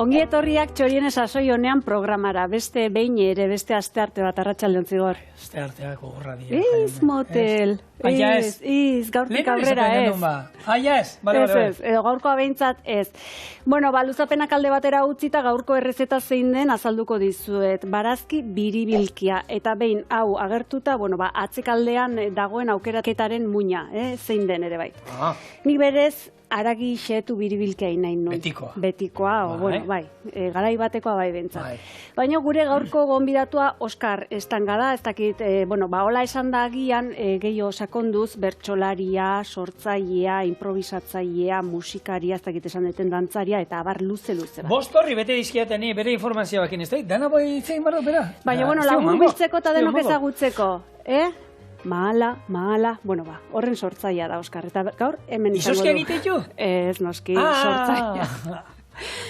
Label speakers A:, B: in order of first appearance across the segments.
A: Ongi etorriak Txoriene sasoi honean programara, beste behin ere, beste astearte bat, arratsaldeon Zigor.
B: Astearteak gogorra dira.
A: Motel. Gaurtik aurrera ez. Edo gaurkoa behintzat ez. Bueno, luzapenak alde batera utzita gaurko errezeta zein den azalduko dizuet. Barazki biribilkia. Eta behin, hau agertuta, atzekaldean dagoen aukeraketaren muina, zein den ere bai. Nik berez, aragi xetu biribilkia nahi nuen.
B: Betikoa.
A: Betikoa, garai batekoa bai bentsat. Baina gure gaurko gonbidatua Oskar Estangada, ez dakit, hola esan da agian gehiago sakonduz, bertsolaria, sortzailea, improvisatzailea, musikaria, ez dakit esan deten dantzaria, eta abar luze-luze bat.
B: Bost horri bete dizkiateni, bere informazioa bakin ez da, dana bai zein barra, bera.
A: Baina, lagun biltzeko eta denok ezagutzeko, Mahala, horren sortzaia da, Oskar. Eta gaur, hemen izango du.
B: Izoskia egitetu?
A: Ez, noski, sortzaia.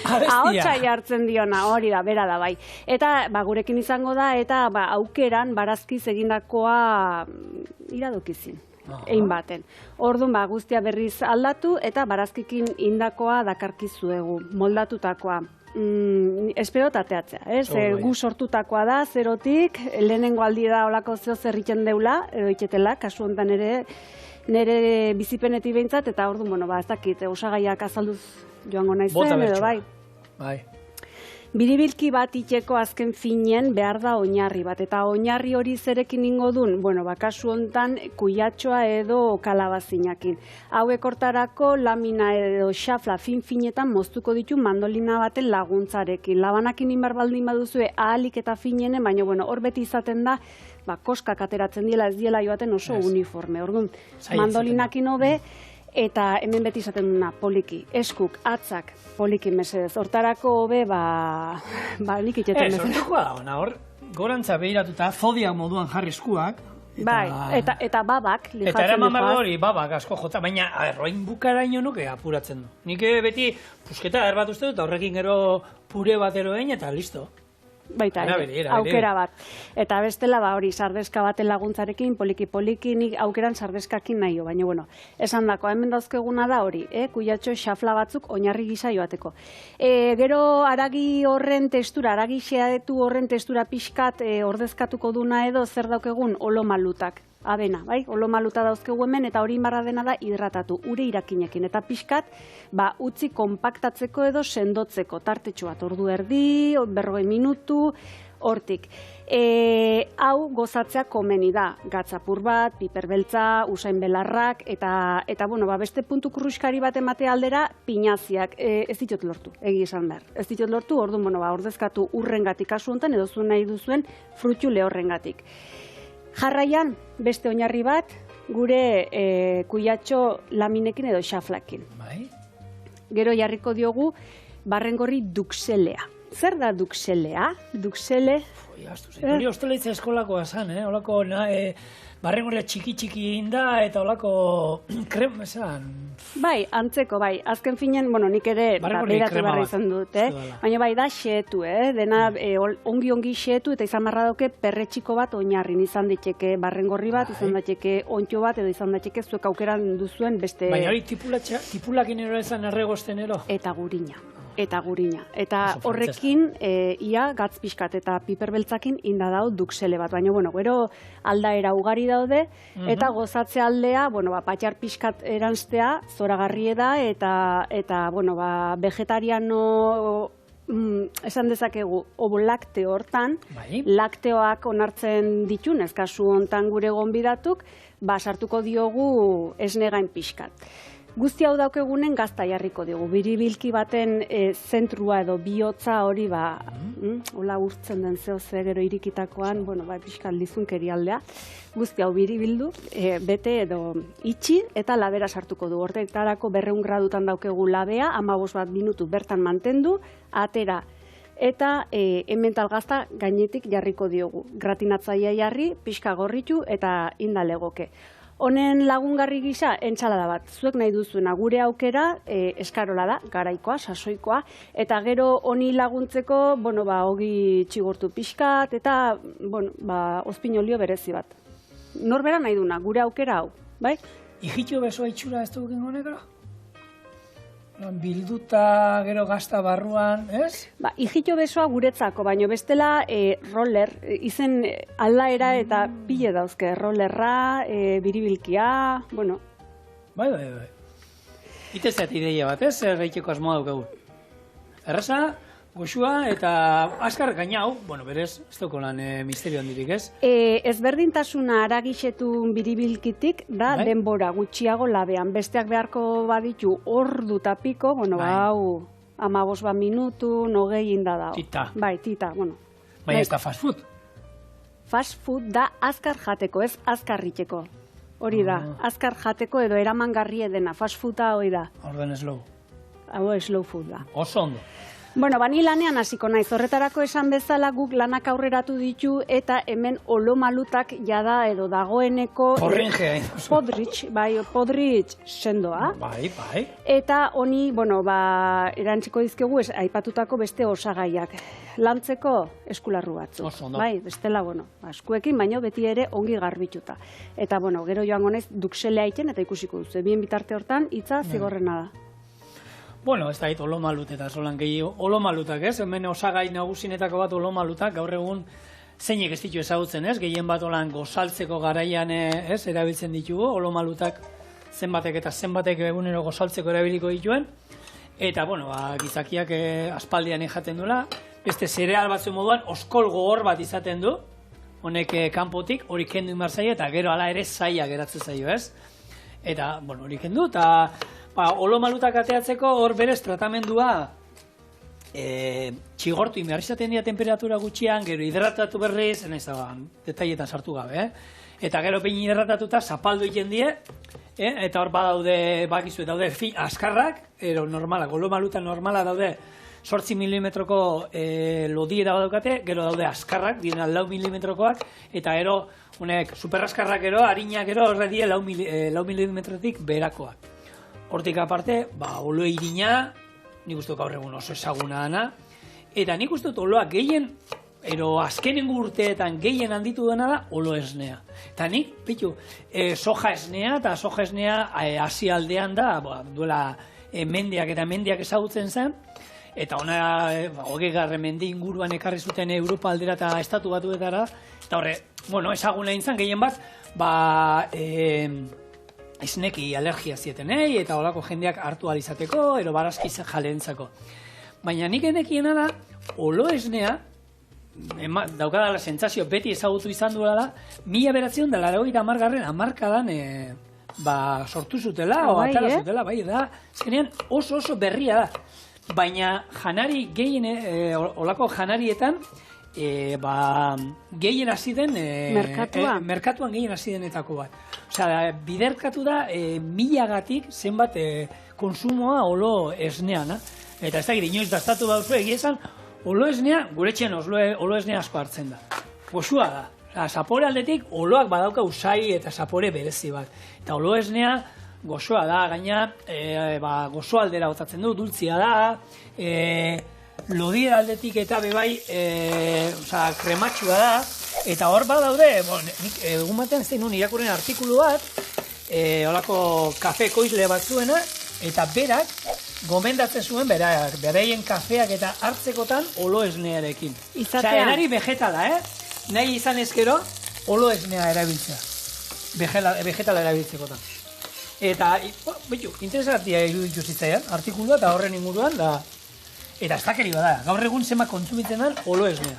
A: Ahotsa jartzen diona, hori da, bera da, bai. Eta, gurekin izango da, eta aukeran, barazkiz egindakoa iradokizin. Egin baten. Orduan, guztia berriz aldatu, eta barazkikin indakoa dakarkizuegu, moldatutakoa. Espero tateatzea, gu sortutakoa da, zerotik, lehenengo aldi da olako zeo zerritzen deula, edo iketela, kasu honetan nire bizipenetik behintzat, eta orduan, ez dakit, osagaiak azalduz joango naizen, edo bai. Biribilki bat itxeko azken finen behar da oinarri bat, eta oinarri hori zerekin ingo dun, kasu honetan kuiatxoa edo kalabazinakin. Hauek hortarako lamina edo xafla fin-finetan moztuko ditu mandolina baten laguntzarekin. Labanakin inbar baldin baduzue ahalik eta finenen, baina hor beti izaten da, koskak ateratzen diela ez diela joaten oso uniforme. Orduan, mandolinakin hobe, eta hemen beti izaten duna, poliki, eskuk, atzak, poliki mesedez. Hortarako hobe, nik itxeten mesedez.
B: Hortukoa da, hor, gorantza behiratuta, zodia moduan jarri eskuak.
A: Eta babak, lijatzen
B: dut. Eta eraman behar hori, babak asko jota, baina roin bukaraino nuke apuratzen du. Nik beti, pusketa erbat uste dut, horrekin gero pure bat eroen, eta listo.
A: Baita, aukera bat. Eta bestela, hori, sardeska baten laguntzarekin, poliki-poliki, nik aukeran sardeskakin nahio, baina, esan dako, hemen dauzkeguna da hori, kuiatxo xafla batzuk oinarri gisa joateko. Gero, aragi horren testura, aragi xeadetu horren testura pixkat ordezkatuko duna edo, zer daukegun, olomalutak. Abena, olomaluta dauzkegu hemen, eta hori inbarra dena da hidratatu, ure irakinekin, eta pixkat, utzi konpaktatzeko edo sendotzeko, tartetxo bat, ordu erdi, 40 minutu, hortik. Hau gozatzea komeni da, gatzapur bat, piperbeltza, usain belarrak, eta beste puntu kurruskari bat emate aldera, pinaziak, ez ditut lortu, egi esan behar. Ez ditut lortu, orduan, ordezkatu urrengatik kasu honetan, edo zuen nahi duzuen fruitu lehorrengatik. Jarraian, beste oinarri bat, gure kuiatxo laminekin edo xaflakin. Gero jarriko diogu barrengorri duxelea. Zer da duxelea? Duxele...
B: Hori ostelaitza eskolakoa zan, holako barrengorria txiki-txiki inda eta holako krem, esan...
A: Antzeko, azken finen, nik ere behiratu barra izan dut, baina da xeetu, dena ongi xeetu eta izan barra dauke perretxiko bat oinarrin izan diteke barrengorri bat, izan dateke ontxo bat edo izan dateke zuek aukeran duzuen beste...
B: Baina hori tipulakin ero ezan erregosten ero?
A: Eta gurina. Eta horrekin, ia gatz pixkat eta piperbeltzakin inda dau duxele bat. Baina, gero aldaera ugari daude, eta gozatze aldea, patxar pixkat eranztea, zoragarrie da, eta vegetariano, esan dezakegu, ovo lakteo hortan, lakteoak onartzen ditun, ez kasu hontan gure gonbidatuk, sartuko diogu esnegain pixkat. Guzti hau daukegunen gazta jarriko dugu. Biribilki baten zentrua edo bihotza hori hola urtzen den zehose gero irikitakoan, pixkan lizunkeri aldea. Guzti hau biribildu, bete edo itxi eta labera sartuko du. Horretarako 200 gradutan daukegu labea, 15 bat minutu bertan mantendu, atera. Eta hemental gazta gainetik jarriko diogu. Gratinatzaia jarri, pixka gorritu eta indalegoke. Honen lagungarri gisa, entsalada bat. Zuek nahi duzuena gure aukera, eskarola da, garaikoa, sasoikoa, eta gero honi laguntzeko, hogi txigortu pixkat, eta, ozpinolio berezi bat. Norbera nahi duna, gure aukera hau, bai?
B: Ijitxo besoa itxura ez dugu gengo negro? bilduta gero gazta barruan, ez?
A: Ba, ijito besoa guretzako, baino bestela roller, izen aldaera eta pile dauzke, rollerra, biribilkia, bueno.
B: Bai. Itezat ideia bat, ez? Gaiteko asmoa daukagu. Erraza, goxua eta azkar gaina hau, bueno, berez, ez dauko lan misterio handirik, ez?
A: Ezberdintasuna aragixetun biribilkitik da denbora gutxiago labean. Besteak beharko baditu ordu eta piko, bueno, hau 15 minutu, 20 inda da.
B: Tita.
A: Bai, tita, bueno.
B: Baina ez da fast food.
A: Fast food da azkar jateko, ez azkar itxeko. Hori da, azkar jateko edo eramangarri edena, fast fooda hori da.
B: Orden slow.
A: Hau slow food da.
B: Oso ondo.
A: Bueno, bani lanean hasiko naiz, horretarako esan bezala guk lanak aurreratu ditu eta hemen olomalutak jada edo dagoeneko...
B: Porringea.
A: Podrich sendoa.
B: Bai.
A: Eta honi, bueno, erantziko dizkegu aipatutako beste osagaiak. Lantzeko eskularru batzu.
B: Oso ondo.
A: Bai, bestela, bueno, eskuekin, baino beti ere ongi garbituta. Eta, bueno, gero joango naiz dukselea iten eta ikusiko duzu. Bien bitarte hortan, hitza zigorrena da.
B: Bueno, ez da hit olomalut eta solan gehiago. Olomalutak, ez? Hemen osagai nagusinetako bat olomalutak, gaur egun zeinek ez ditu ezagutzen, ez? Gehien bat olan gozaltzeko garaian, ez? Erabiltzen ditugu, olomalutak zenbatek eta zenbatek egunero gozaltzeko erabiliko dituen. Eta, bueno, gizakiak aspaldian jaten duela. Beste zereal batzu moduan, oskol gogor bat izaten du. Honek kanpotik, hori kendu inbar zaio, eta gero ala ere zaila geratzen zaio, ez? Eta, bueno, hori kendu, eta... olomalutak ateatzeko hor berez tratamendua txigortu inbehar izaten dira temperatura gutxian, gero hidratatu berriz, naiz da, detailetan sartu gabe, eta gero pein hidratatuta zapaldu egiten die, eta hor badaude, bakizu, daude askarrak, normalak, olomaluta normala daude 8 milimetroko lodiera badaukate, gero daude askarrak, diren 4 milimetrokoak, eta gero, honek, superaskarrak gero, harinak gero, horre die 4 milimetrotik berakoak. Hortik aparte, olo irina, nik uste gaur egun oso ezaguna dana, eta nik uste oloa gehien, azkenengo urteetan gehien handitu dena da, olo esnea. Eta nik, pitu, soja esnea, eta soja esnea Asialdean da, duela mendiak eta mendiak ezagutzen zen, eta ona, 20. mende inguruan ekarri zuten Europa aldera eta estatu batuetara, eta horre, bueno, ezaguna intzan, gehien bat, esneki alergia zieten, eta holako jendeak hartu alizateko, ero barazki jalentzako. Baina nik enekiena da, olo esnea, daukadala sentsazio beti ezagutu izan duela da, 1980 hamarkadan sortu zutela, atara zutela, bai, da, azkenean oso berria da. Baina janari gehien, olako janarietan, gehien hasi den merkatuan gehien hasi denetako bat. Osea, biderkatu da 1000gatik zenbat konsumoa olo esnean, eta ez da inoiz dastatu dauzu egia esan, olo esnea, gure txen olo esnea asko hartzen da. Goxua da. Zapore aldetik oloak badauka usai eta zapore berezi bat. Eta olo esnea goxoa da, gaina goxo aldera botatzen du, dultzia da, lodiera aldetik eta bebai krematxua da, eta hor badaude, nik egun batean zein nun irakurren artikulu bat, holako kafe koizle batzuena, eta berak gomendatzen zuen beraien kafeak eta hartzekotan olo esnearekin. Osea, erari vegetala, nahi izan ezkero, olo esnea erabiltzea. Vegetala erabiltzekotan. Eta, interesantia iruditu zitzaian, artikulua eta horren inguruan, eta ez dakeri bada, gaur egun zema kontsumitzen den olo esnea.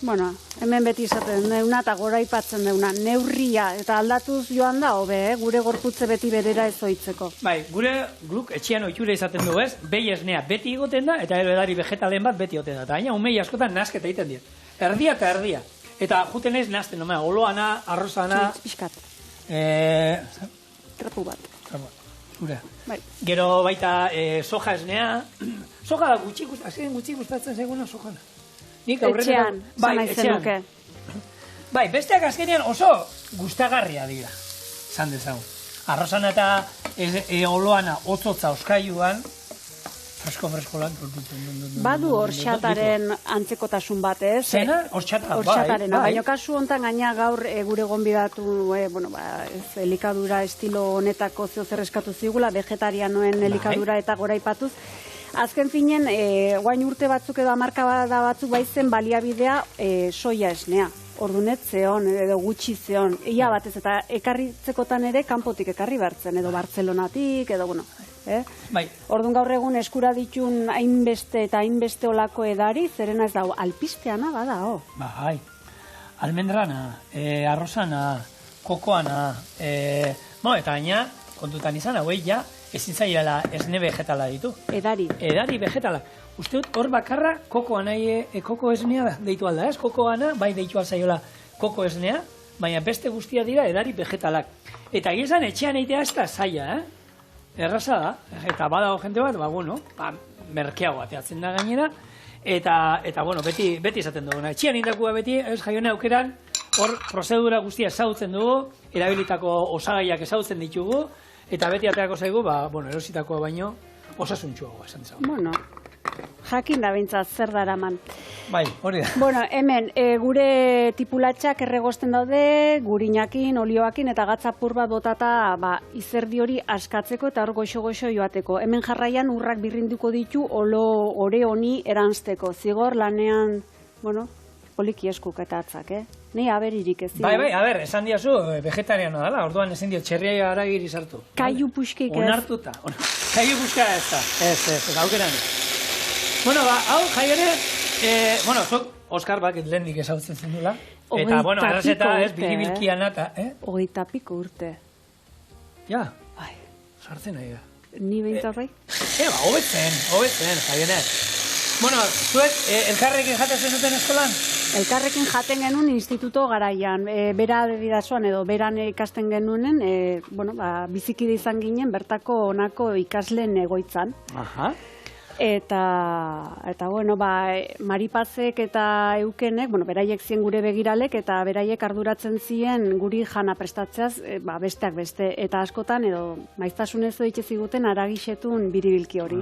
A: Bueno, hemen beti izaten deuna eta gora ipatzen deuna, neurria, eta aldatuz joan da, hobe, gure gorputze beti berera ez oitzeko.
B: Bai, guk etxean oitura izaten du, ez? Behi esnea beti egoten da, eta edari vegetalen bat beti egoten da. Eta gaina, umei askotan nasketa egiten dira. Erdia eta erdia. Eta juten ez nazten, oloana, arrozana...
A: Piskat. Trapu bat.
B: Zure.
A: Bai.
B: Gero baita soja esnea. Soja da gutxi gustatzen zaiguna sojana.
A: Etxean, zama izen nuke.
B: Bai, besteak azkenean oso gustagarria dira, zan dezagun. Arrozana eta oloana otzotza oskailuan, fresko lan.
A: Badu horxataren antzekotasun bat, ez?
B: Zena? Horxata,
A: Horxatarena, baina kasu hontan gaina gaur gure gonbidatu, elikadura estilo honetako zeozer eskatu zigula, vegetarianoen elikadura eta goraipatuz. Azken finen, guain urte batzuk edo hamarkada batzuk baizen baliabidea soia esnea. Ordunet zeon, edo gutxi zeon. Ia batez, eta ekarritzekotan ere kanpotik ekarri bertzen, edo Bartzelonatik, edo, Orduan gaur egun eskura ditun hainbeste eta hainbeste olako edari, zerena ez dago, alpisteana bada,
B: Bai, almendrana, arrozana, kokoana, eta gaina, kontutan izan, hauei ja, ezin zailela esne vegetala ditu.
A: Edari.
B: Edari vegetala. Uste dut, hor bakarra, koko esnea deitu alda, ez? Kokoana, bai deitu alzaiola koko esnea, baina beste guztia dira edari vegetalak. Eta gizan, etxean eitea ez da zaila, Erraza da, eta badago jente bat, merkeago bateatzen da gainera, eta beti izaten duguna. Etxean indakua beti, ez jaione aukeran, hor prozedura guztia ezagutzen dugu, erabilitako osagaiak ezagutzen ditugu, eta beti ateako zaigu, erositakoa baino, osasuntxuagoa esan zago.
A: Jakin da bintzat, zer daraman.
B: Bai, hori da.
A: Hemen, gure tipulatxak erregosten daude, gurinakin, olioakin, eta gatzapur bat botata izerdi hori askatzeko eta hor goxo-goxo joateko. Hemen jarraian urrak birrinduko ditu ore honi eranzteko. Zigor lanean, poliki eskuk eta atzak, Nei aberirik ez.
B: Bai, esan diazu, vegetariano dela, orduan ezin dio txerria aragiri sartu.
A: Kaiu puskik ez.
B: Onartuta. Kaiu puska ez da. Ez, aukeran. Hau, jaione, zuk, Oskar bak lehendik ezautzen zen dula. Eta, errazeta ez, biribilkiana eta,
A: 20 piko urte.
B: Ja, sartzen nahi da.
A: Ni behintzat bai?
B: Hobetzen, jaione. Zuek, elkarrekin jaten zenuten eskolan?
A: Elkarrekin jaten genuen instituto garaian. Bera bidazoan edo beran ikasten genuenen, bizikide izan ginen bertako honako ikasleen egoitzan.
B: Aha.
A: Eta Maripazek eta Eukenek, beraiek zien gure begiralek, eta beraiek arduratzen zien guri jana prestatzeaz, besteak beste. Eta askotan, edo maiztasunez doitxe ziguten aragixetun biribilki hori.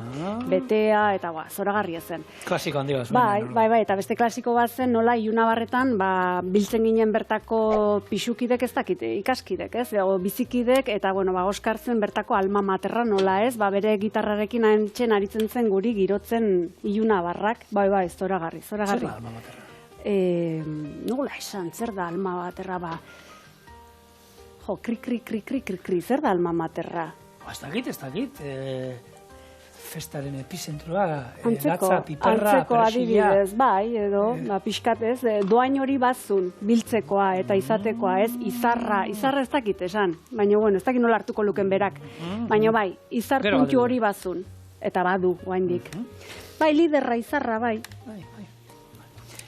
A: Betea, eta zoragarria zen.
B: Klasiko handi bat.
A: Bai, eta beste klasiko bat zen, nola, Iunabarretan, biltzen ginen bertako pixukidek ez dakit, ikaskidek, ez? Bizikidek, eta, Oskar zen bertako alma materra, nola ez? Bere gitarrarekin antzen aritzen zen guri girotzen Iunabarrak, bai, zoragarri.
B: Zer da alma materra?
A: Nola esan, zer da alma materra, kri, zer da alma materra?
B: Ez dakit, festaren epizentrua, gatza, piperra,
A: antzeko adibidez, bai, edo, pixkatez, doain hori bazun, biltzekoa eta izatekoa, ez, izarra ez dakit esan, baina, ez dakit nola hartuko luken berak, baina bai, izar puntu hori bazun. Eta badu, oaindik. Bai, liderra, izarra, bai.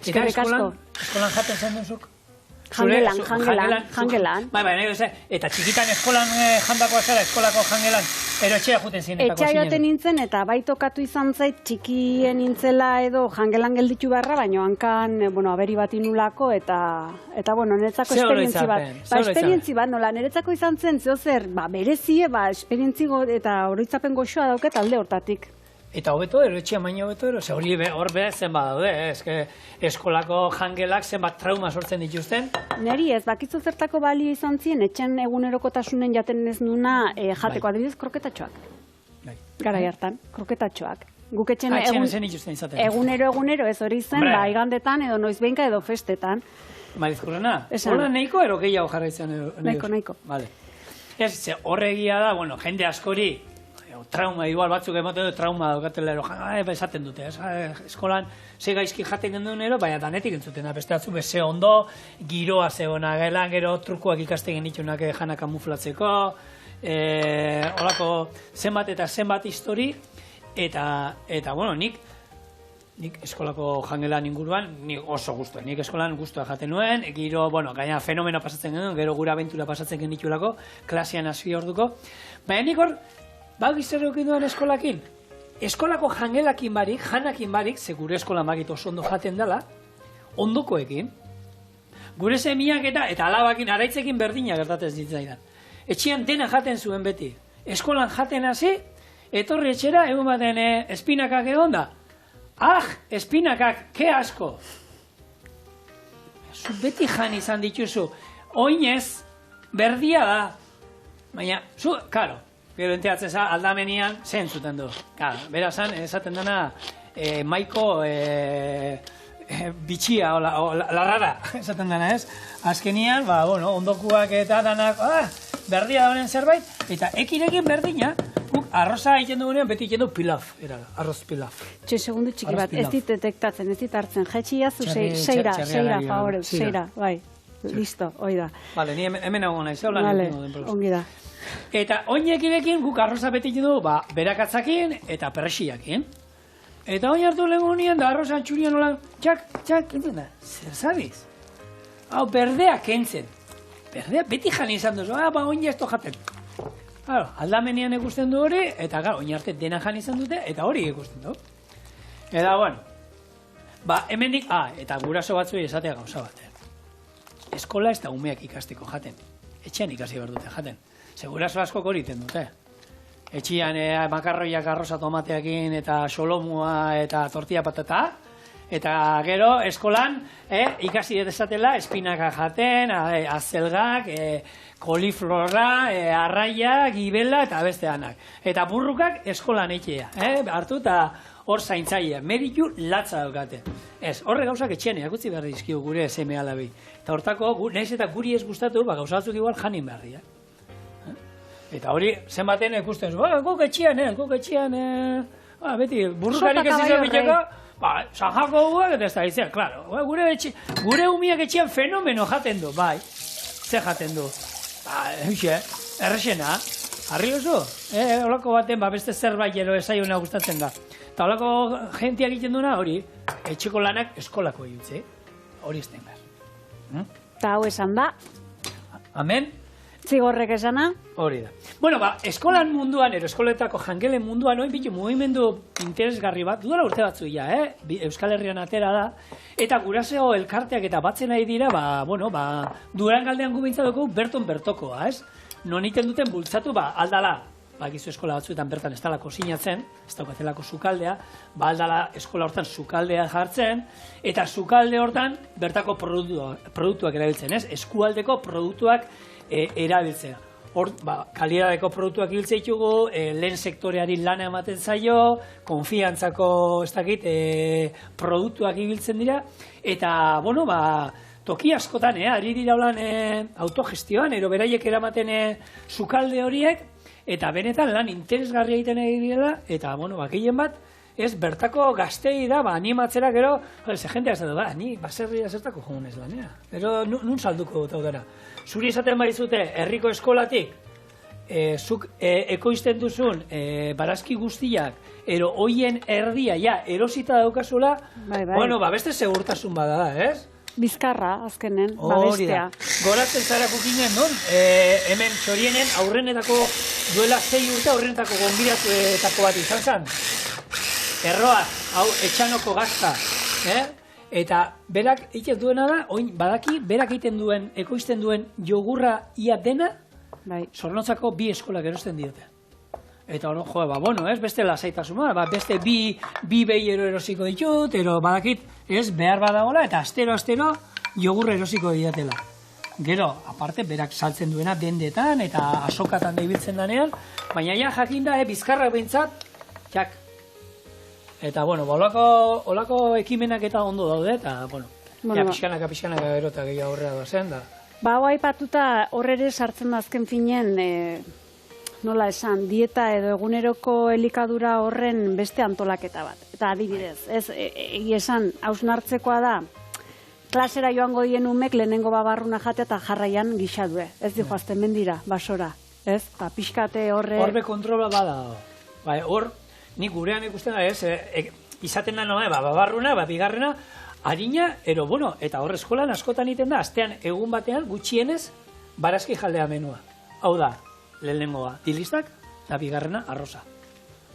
B: Eta eskolan jaten zen duzuk?
A: Jangelan.
B: Bai, eta txikitan eskolan jandakoa zara, eskolako jangelan, ero etxea juten zinetako zinen?
A: Etxea joten nintzen, eta bai tokatu izan zait, txikien nintzela edo jangelan gelditu beharra, baina hankan, aberi bat inulako, eta niretzako esperientzi bat. Esperientzi bat, nola, niretzako izan zen, zer, berezie, esperientzi eta oroitzapen goxoa dauket alde hortatik.
B: Eta hobeto ero, etxea maino hobeto ero, hori hor be zenbat daude, eskolako jangelak zenbat trauma sortzen dituzten.
A: Neri ez, bakizu zertako balio izan ziren, etxen egunerokotasunen jaten ez nuna jateko, adibidez, kroketatxoak. Garai hartan, kroketatxoak. Guk etxen egunero ez hori zen, igandetan edo noizbeinka edo festetan.
B: Marizkurrena, hola neiko ero gehiago jarraitzen?
A: Neiko.
B: Ez, horregia da, jende askori, trauma, igual batzuk emoten dut, trauma daukatela esaten dute, eskolan ze gaizki jaten genduen ero, baina danetik entzuten da, beste batzu, ze ondo, giroa zegoena, gelan, gero trukuak ikasten genitunak jana kamuflatzeko, holako zenbat eta zenbat histori, eta nik eskolako jangelan inguruan, nik oso guztua, nik eskolan guztua jaten nuen, giro, gaina fenomeno pasatzen genuen, gero gura abentura pasatzen genitulako, klasean hasi orduko, baina nik hor, gizarrokin duen eskolakin, eskolako jangelakin barik, janakin barik, ze gure eskola magit oso ondo jaten dela, ondokoekin, gure semiak eta alabakin, araitzekin berdina gertatez ditzaidan. Etxean dena jaten zuen beti. Eskolan jaten hasi, etorri etxera, egun baten espinakak egon da. Espinakak, ke asko. Zu beti jan izan dituzu, oinez, berdia da. Baina, karo, gero enteatzen za, aldamenian, zentzuten du. Karo, berazan, esaten dena, maiko bitxia, o larrara, esaten dena ez. Azkenian, ondokuak eta danak, berdia da honen zerbait, eta ekirekin berdina, arroza egiten dugunean, beti egiten du pilaf, arroz pilaf.
A: Segundu txiki bat, ez dit detektatzen, ez dit hartzen, jaitxiazu, seira, favore, seira, bai, listo, hoi da.
B: Bale, ni hemen egon nahi, zeu lan egin den proz.
A: Ongi da.
B: Eta oinekinekin guk arroza beti egiten du, berakatzakin eta persiakin. Eta oin hartu legunean, da arroza txurian nola, txak, entzun da, zer zabiz? Hau, berdea kentzen. Berdea beti jan izan duzu, oin ez jaten. Aldamenean ikusten du hori, eta oin arte dena jan izan dute, eta hori ikusten du. Eta, hemendik, eta guraso batzuei esatea gauza bat. Eskola ez da umeak ikasteko jaten. Etxean ikasi behar dute jaten. Guraso askok hori iten dute. Etxean makarroiak arroza tomateakin, eta solomua, eta tortilla patata. Eta gero, eskolan, ikasi desatela, espinaka jaten, azelgak, koliflora, arraia, gibela, eta beste anak. Eta burrukak eskolan etxea, hartu eta hor zaintzaia, mediku latza daukate. Ez, horre gauzak etxean, erakutzi behar dizkio gure seme alabi. Eta hortako, nahiz eta guri ez gustatu, gauza batzuk igual janin behar. Eta hori, zenbaten ikusten zu, guk etxean, beti, burrukarik ez izan biteko, Sanjako guak eta ez da izan, klaro. Gure umiak etxean fenomeno jaten du, bai. Ze jaten du. Errexena. Harri oso? Olako baten, beste zerbait gero esaiona gustatzen da. Eta olako jentiak egiten duna hori, etxeko lanak eskolako egitze. Hori ez den behar.
A: Eta hau esan da.
B: Amen.
A: Zigorrek esana?
B: Hori da. Eskolan munduan, eskoletako jangelen munduan, oin bitu mugimendu interesgarri bat, dudala urte batzu Euskal Herrian atera da, eta guraseo elkarteak eta batzen nahi dira, Durangaldean gubintza dugu berton bertokoa, ez? Non iten duten bultzatu, aldala, gizu eskola batzuetan bertan ez dalako sinatzen, ez daukatelako sukaldea, aldala eskola hortan sukaldea jartzen, eta sukalde hortan bertako produktuak erabiltzen, ez? Eskualdeko produktuak erabiltzea. Hor, kalidadeko produktuak ibiltzen ditugu, lehen sektoreari lana ematen zaio, konfiantzako, produktuak ibiltzen dira, eta, toki askotan, ari dira holan autogestioan, beraiek eramaten sukalde horiek, eta benetan lan interesgarria egiten direla, eta, gehien bat, ez, bertako gaztei da, animatzera gero, ze jentea ez da, ni baserria zertako jogunez lanera. Gero, nun salduko dut dara. Zuri esaten baizute, herriko eskolatik, zuk ekoizten duzun barazki guztiak, hoien erdia, erosita daukazula, beste segurtasun bada da, ez?
A: Bizkarra, azkenen,
B: bestea. Goratzen zara kukinen, non? Hemen txorienen aurrenetako, duela 6 urte aurrenetako gonbidatuetako bat izan zen. Erroa, hau, etxanoko gazta, eta berak egiten duena da, badaki, berak egiten duen, ekoizten duen jogurra ia dena, Zornotzako 2 eskolak erosten diote. Eta hori, beste lasaitasuna, beste bi behiero erosiko ditut, badakit, behar badagola, eta astero jogurra erosiko diatela. Gero, aparte, berak saltzen duena dendetan, eta asokatan debiltzen danean, baina jakinda, bizkarrak behintzat, Eta, olako ekimenak eta ondo daude, eta, pixkanaka gero eta gehiago horrea doazen, da.
A: Hau aipatuta horre sartzen da azken finen, nola esan, dieta edo eguneroko elikadura horren beste antolaketa bat. Eta adibidez, esan, hausnartzekoa da, klasera joango dien umek lehenengo babarruna jatea eta jarraian gixadue. Ez di joazten mendira, basora. Ez? Pixkate horre...
B: Horbe kontrola bada. Hor, nik gurean ikusten da, izaten da noa, babarruna, bigarrena, harina, eta hor eskolan askotan iten da, astean egun batean gutxienez barazki jaldea menua. Hau da, lehenengoa dilistak, eta bigarrena arroza.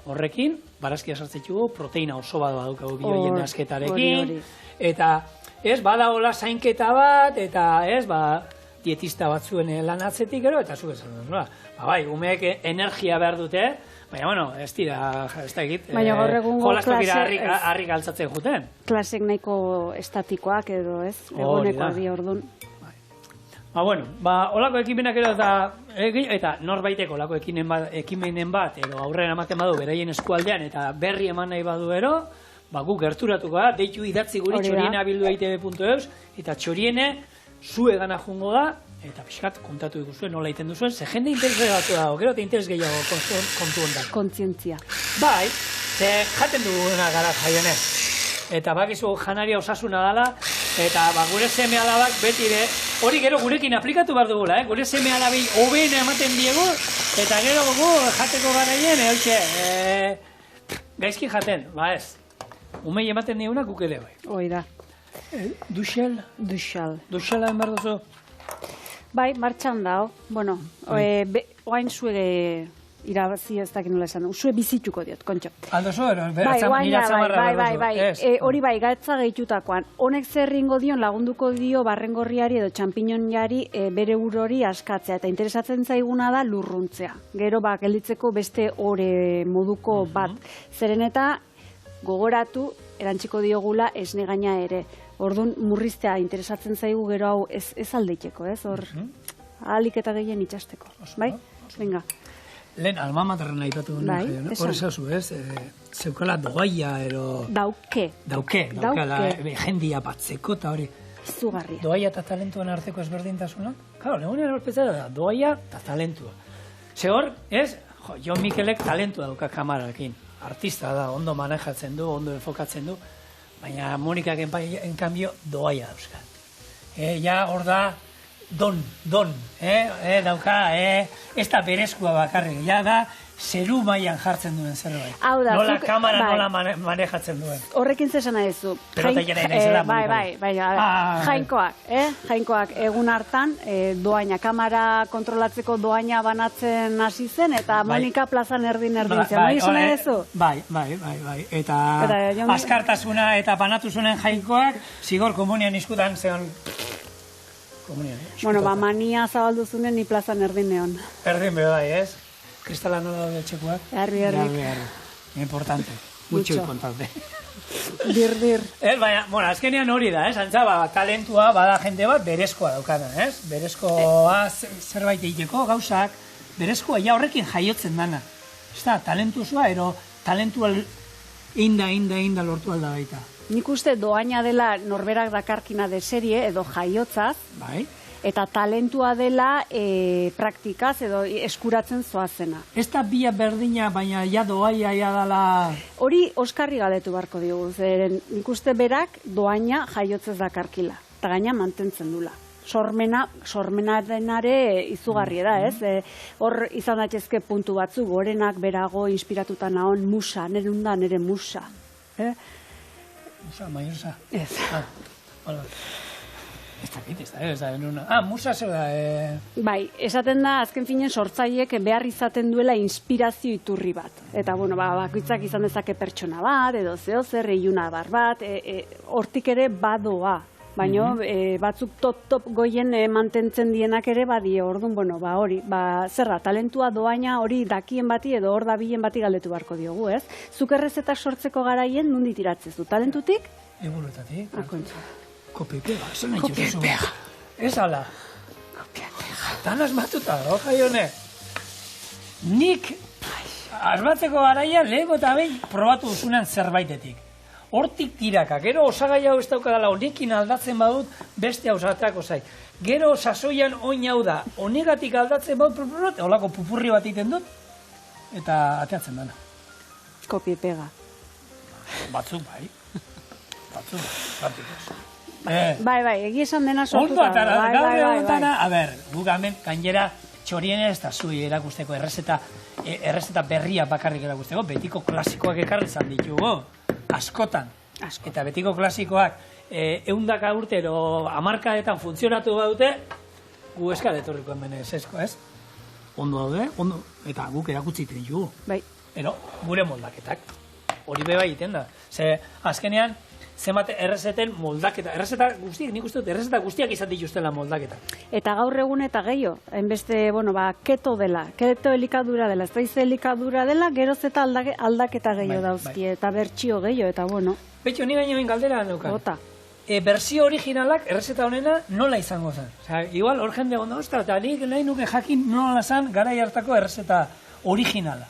B: Horrekin, barazkia sartzitugu, proteina oso bat badukagu biloien asketarekin, eta bada hola zainketa bat, eta dietista batzuen lan atzetik gero, eta zuk esan dut, umeek energia behar dute, Baina, bueno, ez dira, ez da egit.
A: Baina gaur egungo
B: jolastokira harrik altzatzen juten.
A: Klasek nahiko estatikoak edo, ez? Egoneko di ordun.
B: Bueno, olako ekimenak edo eta norbaiteko olako ekimenen bat, edo aurrera ematen badu beraien eskualdean, eta berri eman nahi badu ero, guk gerturatuko da, deitu idatzi guri txoriena@eitb.eus, eta txoriene zuegana jungo da, eta pixkat kontatu ikusuen nola egiten duzuen, ze jende interesatu dago, gero eta interes gehiago kontu hondak.
A: Kontzientzia.
B: Bai, ze jaten duguna gara Jaionek. Eta bakizu janaria osasuna dela, eta gure seme alabak beti ere, hori gero gurekin aplikatu behar dugula, gure seme alabi hobeena ematen diegu, eta gero gu jateko garaien, gaizki jaten, ez. Umei ematen diguna guk ere bai.
A: Hoi da.
B: Duxel? Duxela enbar duzu?
A: Bai, martxan dao. Bueno, oain zue irabazi ez dakit nola esan, zue bizituko diot, kontxo.
B: Aldo zo,
A: bai, hori bai, gatza gehitutakoan. Honek zerringo dion lagunduko dio barrengorriari edo txampiñonari bere urori askatzea, eta interesatzen zaiguna da lurruntzea. Gero, gelditzeko beste ore moduko bat. Zeren eta gogoratu, erantziko diogula esne gaina ere. Orduan, murriztea interesatzen zaigu gero hau ez aldeiteko, ez? Hor, ahalik eta gehien itxasteko. Bai? Venga.
B: Lehen, alma materren aipatu guen, hor esazu, ez? Zeukala doaia, ero... Daukela, jendia batzeko eta hori.
A: Izugarria.
B: Doaia eta talentuan arteko ezberdintasuna? Claro, legunean horpetza da, doaia eta talentua. Ze hor, ez? Jon Mikelek talentua dauka kamararekin. Artista da, ondo manejatzen du, ondo enfokatzen du, baina Monikak en cambio doaia dauzka. Ja hor da, don, dauka, ez da berezkoa bakarrik, ja da, zeru mailan jartzen duen zerbait. Nola kamara nola manejatzen duen.
A: Horrekin zesana ezu.
B: Pelota jera inaizela.
A: Bai, jainkoak egun hartan, doaina, kamara kontrolatzeko doaina banatzen hasi zen, eta Monika plazan erdin zen. Noi esan ezu?
B: Bai. Eta askartasuna eta banatu zunen jainkoak, zigor komunian iskutan zeon...
A: Bueno, mania zabaldu zunen ni plazan erdin neon.
B: Erdin bai, ez? Kristala nola daude txekuak?
A: Erri.
B: Importante. Mucho importante.
A: Bir.
B: Baina, bueno, azkenean hori da, antza, talentua bada jende bat berezkoa daukana, ez? Berezkoa zerbait egiteko, gauzak, berezkoa ja horrekin jaiotzen dana. Ez da, talentuzua, ero talentua inda lortu alda baita.
A: Nik uste doaina dela norberak dakarkina de serie, edo jaiotzaz.
B: Bai.
A: Eta talentua dela praktikaz edo eskuratzen zoazena.
B: Ez da bia berdina, baina ja doaia dela...
A: Hori Oskarri galetu barko diogu, zeren nik uste berak doaina jaiotzez dakarkila. Eta gaina mantentzen dula. Sormena denare izugarri da, ez? Hor izan daitezke puntu batzu, gorenak berago inspiratuta nahon musa, nire musa.
B: Musa, maiosa?
A: Ez.
B: Hola. Ez da, musa zeu da...
A: Bai, esaten da, azken finen sortzaiek behar izaten duela inspirazio iturri bat. Eta, bueno, bakoitzak izan dezake pertsona bat, edo zer, iluna bat, hortik ere badoa. Baina, batzuk top goien mantentzen dienak ere badie, orduan, bueno, hori, zerra, talentua doaina hori dakien bati edo hor dabilen bati galdetu beharko diogu, ez? Zuk errezetak sortzeko garaien nundi tiratzezu, talentutik?
B: Eboletatik.
A: Akontza.
B: Kopipega, esan nahi txuzu. Ez ala. Kopipega. Tan asmatuta, Jaione. Nik, asmatzeko garaian, lehego eta behin, probatu duzunan zerbaitetik. Hortik tiraka, gero osagai hau ez daukadala, honekin aldatzen badut, beste hausateako zai. Gero sasoian oin hau da, honegatik aldatzen badut, holako pupurri bat egiten dut, eta ateatzen dana.
A: Kopipega.
B: Batzuk bai.
A: Bai, egi esan dena sortuta.
B: Ondo atara, a ber, gugamen, gainera, txorien ez da zui erakusteko, errezeta berria bakarrik erakusteko, betiko klasikoak ekarri zan ditugu, askotan. Eta betiko klasikoak, 100 urtero, 10 funtzionatu badute, gu eska detorriko hemen esko, ez? Ondo daude, ondo, eta guk erakutsi ditugu.
A: Bai.
B: Ero, gure moldaketak. Hori beba egiten da. Ze, azkenean, zenbat errezeten moldaketa. Errezeta guztiak, nik uste dut, errezeta guztiak izan dituztela moldaketa.
A: Eta gaur egun eta gehiago, enbeste, keto dela, keto elikadura dela, ez daiz elikadura dela, geroz eta aldaketa gehiago dauzki, eta bertsio gehiago, eta bueno.
B: Betxo, ni baino galdera dauka.
A: Bota.
B: Berzio originalak, errezeta honena, nola izango zen? Igual, hor jende gonda, eta nik nahi nuke jakin nola zen garai hartako errezeta originala.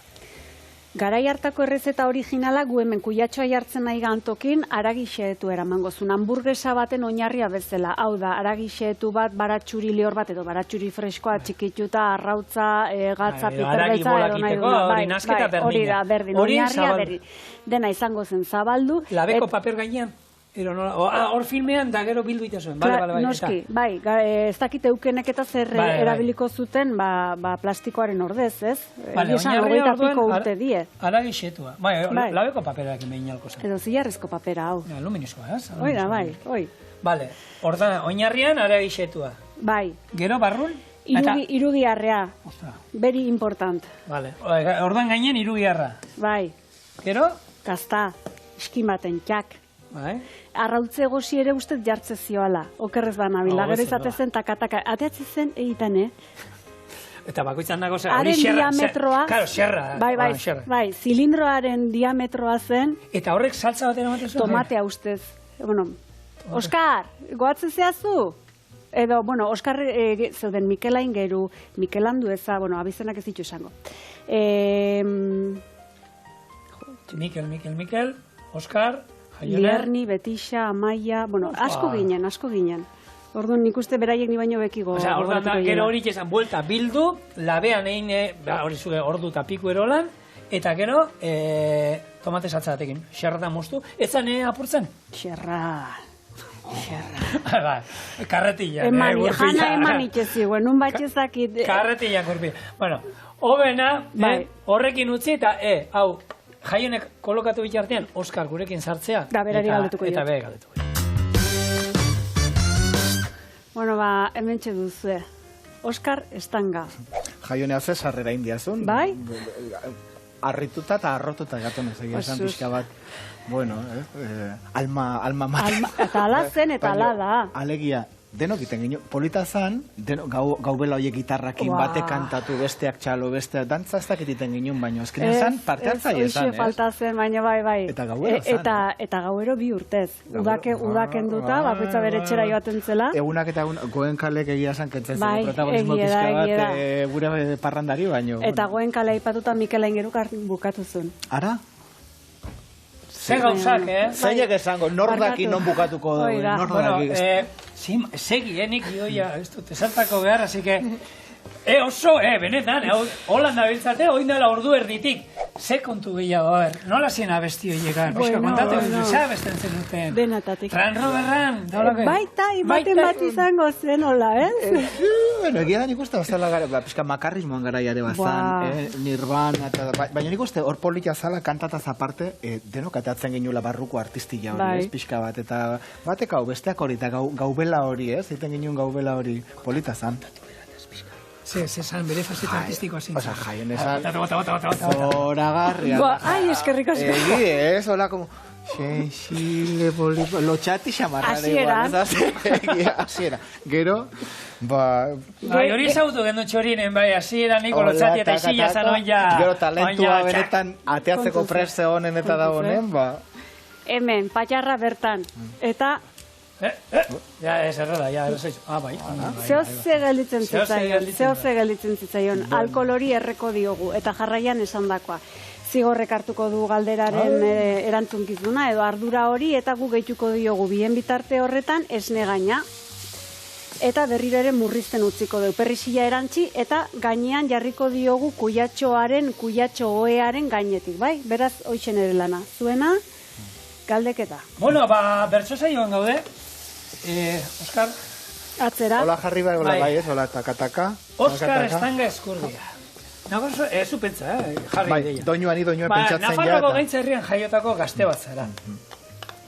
A: Garai hartako errezeta originala gu hemen kuiatxoa jartzen nahi gantokin aragixeetu eramango zuen. Hamburguesa baten oinarria bezala. Hau da, aragixeetu bat, baratxuri lehor bat, edo baratxuri freskoa, txikituta, arrautza, gatza, piterbeltza, edo nahi duna. Hori da, berdin, oinarria berdin. Dena izango zen zabaldu.
B: Labeko paper gainean? Hor filmean da gero bildu ite zuen.
A: Noski, bai, ez dakite eukenek eta zer erabiliko zuten plastikoaren ordez, ez? Esan, 20 urte die.
B: Aragixetua. Labeko paperak egin alko zen.
A: Edo zilarrezko papera, hau.
B: Aluminizkoa, ez?
A: Hoi da, bai, hoi.
B: Bale, orda, oinarrian aragixetua.
A: Bai.
B: Gero barrun?
A: Irugiarrea. Very important.
B: Bale, ordan gainen irugiarra.
A: Bai.
B: Gero?
A: Kazta, iskimaten, txak.
B: Bai.
A: Arrautze gozi ere ustez jartze zioala. Okerrez da nabila, gero izate zen takataka. Ateatzen zen egiten,
B: Eta bakoitzan nago zen.
A: Haren diametroa.
B: Karo, xerra.
A: Bai, zilindroaren diametroa zen.
B: Eta horrek saltza baten ematen zuen?
A: Tomatea ustez. Bueno, Oskar, goatzen zehazu? Edo, Oskar zeuden Mikelain geru, Mikelandu eza, abizenak ez ditu esango.
B: Mikel, Oskar,
A: Lierni, Betixa, Amaia, asko ginen. Orduan nik uste beraiek ni baino bekigo.
B: Orduan da, gero hori izan, buelta bildu, labean egin, hori zuge ordu eta piku erolan, eta gero, tomate saltzatekin, xerra da moztu. Etzan apurtzen?
A: Xerra.
B: Karretilla.
A: Jana eman itxezi, nun batxezakit.
B: Karretilla, gurpi. Bueno, hobena, horrekin utzi, eta, hau, jaionek kolokatu bitartean, Oskar gurekin sartzea.
A: Da, berari galdetuko
B: Eta bere galdetuko.
A: Hemen txeduzue. Oskar Estanga.
C: Jaionea Cesarrera indiazun.
A: Bai?
C: Arrituta eta arrotuta gaten ez egia esan pixka bat. Alma mate.
A: Eta ala zen eta ala da.
C: Alegia, denok iten gino, polita zan, gaubela horiek gitarrakin bate kantatu, besteak txalo, besteak dantza, ez dakit iten ginen, baino azkenean zan, parte hartzaile zan,
A: ez? Falta zen, baina bai.
C: Eta gauero zan.
A: Eta gauero 2 urtez. Udaken duta, bakoitza bere txera joaten zela.
C: Egunak eta goen kalek egia zan, kentzen zen protagonismo pixka bat, gure parrandari baino.
A: Eta goen kale aipatuta Mikel Aingeruk bukatu zuen.
C: Ara?
B: Ze gauzak,
C: Zeinek esango, nordaki non bukatuko dugu, nordaki.
B: Segi, nik joia, ez dut, esartako behar, así que... Oso, benetan, holan da biltzate, oin dela ordu erditik. Ze kontu gehiago, nola zien abesti horiekan? Pixka, kontatu, ze abesten zen duten?
A: Denatatik.
B: Tran Roberran,
A: baita, ibaten bat izango zen, hola, ez?
C: Bueno, egia da nik uste, ozala gara, pixka makarrismoan gara jare bazan, Nirvana, baina nik uste, hor politia zala, kantataz aparte, denok atatzen genuela barruko artistilla hori, ez, pixka bat, eta batek hau, besteak hori, eta gaubela hori, ez, egiten genuen gaubela hori, polita zan.
B: Zezan, bere faceta artistikoa zintzen.
C: Osa, jaien esan...
B: Bata.
C: Zoragarria.
A: Ai, eskerrik asko.
C: Egi, ez, hola, como... Xenxile, boliko... Lotxati xamarrare. Asiera. Gero,
B: hori zautu gendu txorinen, asiera niko lotxati eta isilla zanon ja...
C: Gero talentua benetan ateatzeko preste honen eta da honen,
A: Hemen, patxarra bertan. Eta...
B: Ja, ez errada, ja, eroseizu. Bai.
A: Zehoze gelditzen zitzaion. Alkohol hori erreko diogu, eta jarraian esan dakoa. Zigorrek hartuko du galderaren erantzunkizuna, edo ardura hori, eta gu gehituko diogu bien bitarte horretan esne gaina. Eta berriro ere murrizten utziko dugu. Perrisila erantzi, eta gainean jarriko diogu kuiatxo oearen gainetik, bai? Beraz, hoixen ere lana. Zuena, galdeketa.
B: Bueno, bertso saioan gaude. Oskar.
A: Atzera.
C: Hola jarri bai ez, hola taka.
B: Oskar Estanga Eskurdia. Nagozo, zu pentsa, jarri ideia.
C: Doinuan pentsatzen ja.
B: Nafarroko gaitza herrian jaiotako gazte bat zara.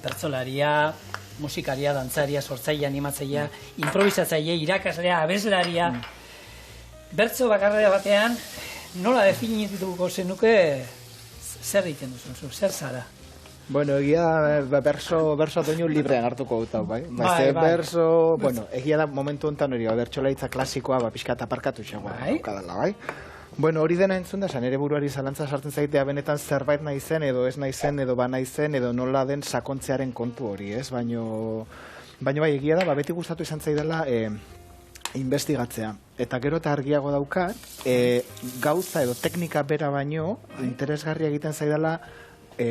B: Bertzolaria, musikaria, dantzaria, sortzaia, animatzaia, improvisatzaia, irakaslea, abeslaria. Bertzo bakarrea batean, nola definituko zenuke zer egiten duzu, zer zara?
C: Bueno, egia berso doinu librean hartuko dut hau, bai? Berso, bueno, egia da momentu honetan hori, bertsolaritza klasikoa, pixka eta parkatu xagoa, bai? Bueno, hori dena entzun da, nire buruari zalantza sartzen zaitea benetan zerbait nahi zen, edo ez nahi zen, edo ba nahi zen, edo nola den sakontzearen kontu hori, ez? Baina bai, egia da, beti gustatu izan zaidala investigatzea. Eta gero eta argiago daukat, gauza edo teknika bera baino, interesgarria egiten zaidala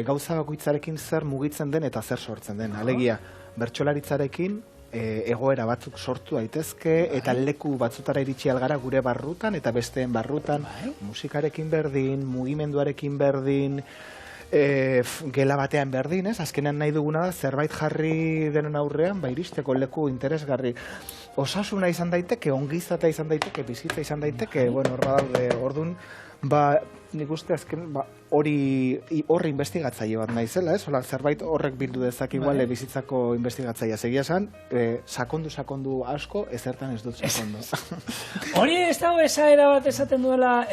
C: gauza bakoitzarekin zer mugitzen den eta zer sortzen den. Alegia, bertsolaritzarekin egoera batzuk sortu daitezke eta leku batzutara iritsi algara gure barrutan eta besteen barrutan, musikarekin berdin, mugimenduarekin berdin, gela batean berdin, ez? Azkenean nahi duguna da zerbait jarri denon aurrean, iristeko leku interesgarri. Osasuna izan daiteke, ongizatea izan daiteke, bizitza izan daiteke, bueno, horra daude, orduan, nik uste azken, horri investigatzaile bat naizela, ez? Zerbait horrek bildu dezak igual bizitzako investigatzailea. Segia esan, sakondu asko, ezertan ez dut sakondu.
B: Hori ez dago esaera bat esaten duela,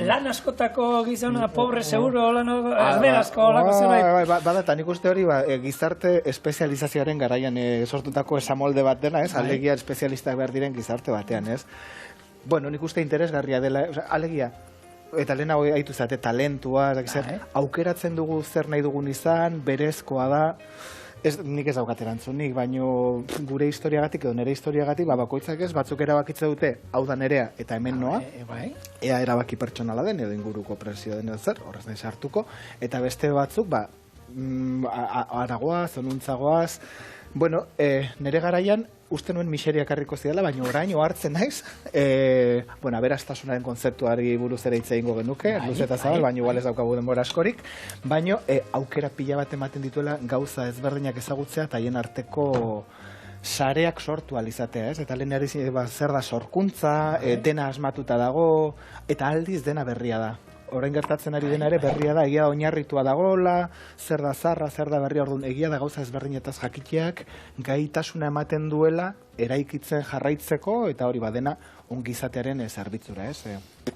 B: lan askotako gizona, pobre, seguro, erderazko, lako zerbait.
C: Bada, eta nik uste hori, gizarte espezializazioaren garaian sortutako esamolde bat dena, ez? Alegia espezialistak behar diren gizarte batean, ez? Bueno, nik uste interesgarria dela, alegia, eta lehen hau haitu zate, talentua, aukeratzen dugu zer nahi dugun izan, berezkoa da, nik ez daukat erantzunik, baino gure historiagatik edo nire historiagatik, bakoitzak ez, batzuk erabakitze dute, hau da nerea eta hemen noa, ea erabaki pertsonala den, edo inguruko presio den edo zer, horrez nahi sartuko, eta beste batzuk, aragoaz, onuntzagoaz, bueno, nire garaian, uste nuen miseriak harriko zidala, baina orain ohartzen naiz, aberastasunaren kontzeptuari buruz ere hitz egingo genuke, luz eta zabal, baina igual ez daukagu denbora askorik, baina aukera pila bat ematen dituela gauza ezberdinak ezagutzea eta haien arteko sareak sortu alizatea, ez? Eta lehen zer da sorkuntza, dena asmatuta dago, eta aldiz dena berria da. Orain gertatzen ari dena ere berria da, egia da oinarritua dagoela, zer da zarra, zer da berria, orduan egia da gauza ezberdinetaz jakiteak, gaitasuna ematen duela, eraikitzen jarraitzeko, eta hori badena ongizatearen zerbitzura, ez?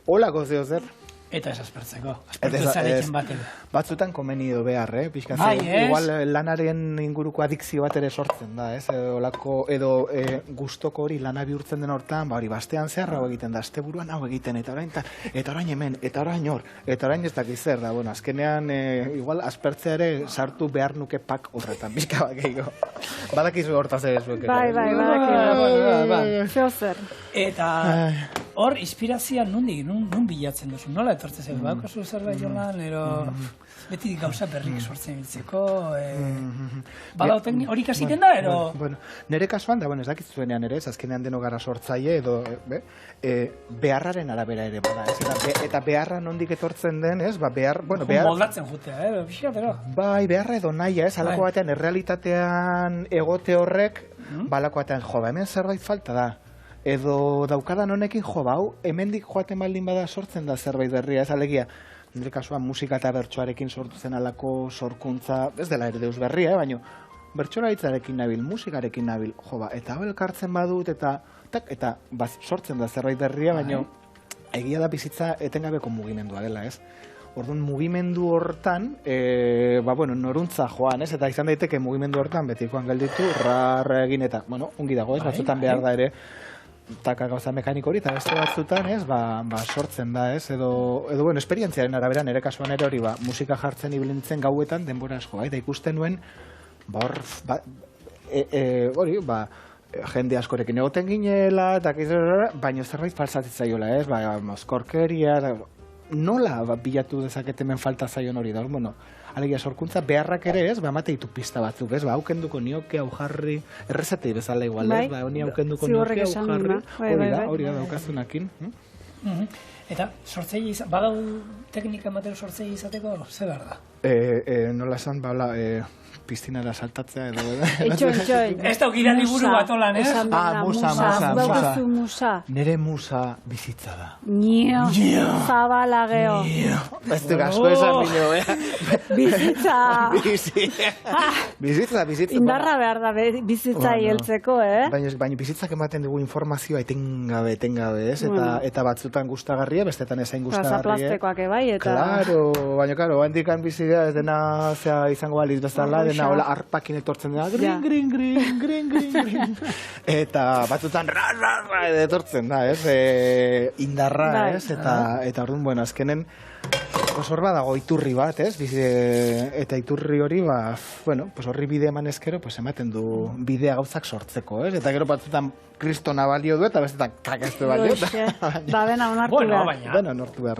C: Hola gozeo zer?
B: Eta ez aspertzeko, aspertzarekin baten.
C: Batzutan komeni edo behar, pixka, igual lanaren inguruko adikzio bat ere sortzen da, ez? Edo gustoko hori lana bihurtzen den hortan, hori bastean zehar hau egiten da, asteburuan hau egiten, eta orain hemen, eta orain hor, eta orain ez dakiz zer da, bueno, azkenean igual aspertzea ere sartu behar nuke pak horretan, pixka bat gehiago. Badakizu hortaz ere zuek.
A: Badakizu. Zer.
B: Eta hor, inspirazioa nun bilatzen duzu, nola etortzen zen, baukazu zerbait jolan, beti gauza berrik sortzen biltzeko, badao teknik, hori kasiten da, ero?
C: Bueno, nire kasuan, da, ez dakit zuenean ere, azkenean deno gara sortzaile, edo, beharraren arabera ere, bada, eta beharra nondik etortzen den, ez, behar...
B: Moldatzen jutea, pixatero.
C: Bai, beharra edo naia, ez, alako batean, errealitatean egote horrek, balako batean, hemen zerbait falta da. Edo daukadan honekin hau, hemendik joaten baldin bada sortzen da zerbait berria, ez alegia, nire kasuan musika eta bertsoarekin sortu zen alako sorkuntza, ez dela ere deus berria, baina bertsolaritzarekin nabil, musikarekin nabil, eta hau elkartzen badut, eta sortzen da zerbait berria, baina egia da bizitza etengabeko mugimendua dela, ez? Orduan, mugimendu hortan, noruntza joan, ez? Eta izan daiteke mugimendu hortan, betikoan gelditu, rarra egin, eta, ongi dago, ez? Batzutan behar da ere, taka gauza mekaniko hori, eta beste batzutan, ez, sortzen da, ez, edo, esperientziaren arabera, nire kasuan ere hori, musika jartzen ibilintzen gauetan denbora asko, eta ikusten nuen, jende askorekin egoten ginela, eta baina zerbait falsatzen zaiola, ez, mozkorkeria, nola bilatu dezaket hemen falta zaion hori da, alegia sorkuntza beharrak ere ez, emate ditu pista batzuk, ez, haukenduko nioke, hau jarri, errezetei bezala igual, ez, honi haukenduko nioke, hau jarri, hori da, daukazunakin.
B: Eta sortzaile badau teknika ematen sortzaile izateko, ze behar da?
C: Nola esan, piztinara saltatzea edo...
A: Etxoin.
B: Ez daukira liburu bat olan, ez?
A: Musa.
C: Nere musa bizitza da.
A: Nio. Zabala geho.
C: Ez du gasko esan bino,
A: Bizitza.
C: Bizitza.
A: Indarra behar da bizitza hieltzeko,
C: Baina bizitzak ematen dugu informazioa etengabe, ez? Eta batzutan gustagarria, gustagarria, bestetan ezain gustagarria.
A: Plastekoak bai, eta...
C: Claro, baina, claro, handikan bizidea ez dena izango baliz bezala, dena hola arpakin etortzen dena, grin, eta batzutan ra, etortzen da, ez? Indarra, ez? Eta orduan, bueno, azkenen, hor badago iturri bat, ez? Eta iturri hori, bueno, horri bide eman ezkero, ematen du bidea gauzak sortzeko, ez? Eta gero batzutan kristona balio du, eta bestetan kakazte balio.
A: Da, dena onartu behar.
C: Dena onartu behar.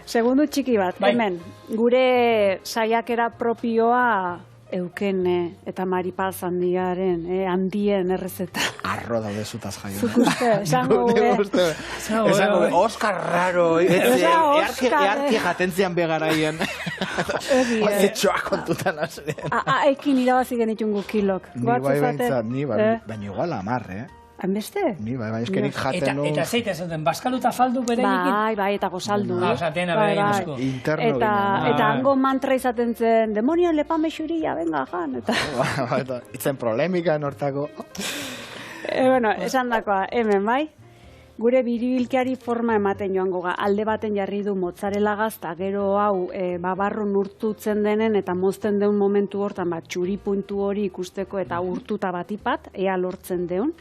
A: Segundu txiki bat, hemen, gure saiakera propioa Eukene eta Maripaz handien errezeta.
C: Arro daude zutaz jaio.
A: Zuk uste, esango gure.
C: Oskar raro. Earki jatentzian begaraien. Etxoa kontutan azren.
A: Ekin irabazi genitun gu kilok.
C: Ni bai, baina igual 10,
A: Hanbeste?
C: Ni bai, eskerik jaten nu.
B: Eta zeite zuten, baskaluta faldu bereikin?
A: Bai, eta gozaldu.
B: Dena berein usko.
A: Eta hango mantra izaten zen, demonio lepame xuria, venga, jan.
C: Itzen polemika nortako.
A: Bueno, esan dakoa, hemen bai. Gure biribilkeari forma ematen joango ga. Alde baten jarri du mozzarella gazta, gero hau barrun urtutzen denen eta mozten deun momentu hortan txuri puntu hori ikusteko eta urtuta batipat, ea lortzen deun.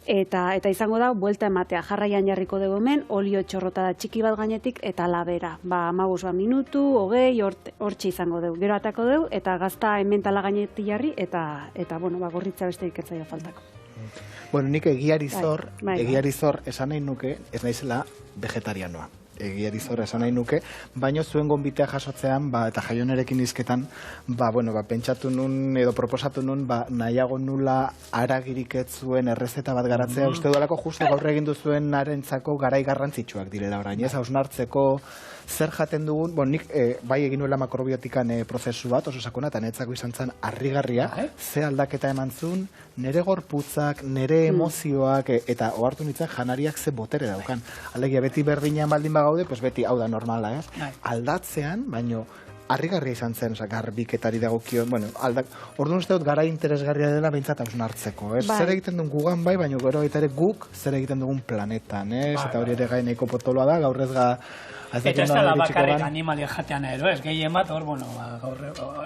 A: Eta izango da, buelta ematea, jarraian jarriko dugu hemen, olio txorrota da txiki bat gainetik, eta labera. 15 minutu, 20, hortxe izango dugu. Gero atako dugu, eta gazta hementala gainetik jarri, eta gorritza beste iketzaio faltako.
C: Bueno, nik egiari zor esan nahi nuke, ez naizela vegetarianoa. Egiari zor esan nahi nuke, baino zuen gonbitea jasotzean, eta jaionerekin izketan, pentsatu nun edo proposatu nun, nahiago nula aragirik ez zuen errezeta bat garatzea, uste duelako justu gaur egin duzuen narentzako garai garrantzitsuak direla orain, ez hausnartzeko zer jaten dugun, nik bai egin nuela makrobiotikan prozesu bat, oso sakona, eta netzako izan zen harrigarria, ze aldaketa eman zuen, nere gorputzak, nere emozioak, eta ohartu nintzen janariak ze botere daukan. Alegia, beti berdinean baldin bagaude, beti hau da normala, ez? Aldatzean, baino, harrigarria izan zen, garbiketari dagokion, orduan uste dut gara interesgarria dela behintzat hausn hartzeko, ez? Zer egiten duen gugan bai, baino gero baita ere guk zer egiten dugun planetan, ez? Eta hori ere gaineko potoloa da, gaur ez ga...
B: Eta ez da bakarrik animalia jatean ero, ez? Gehien bat, gaur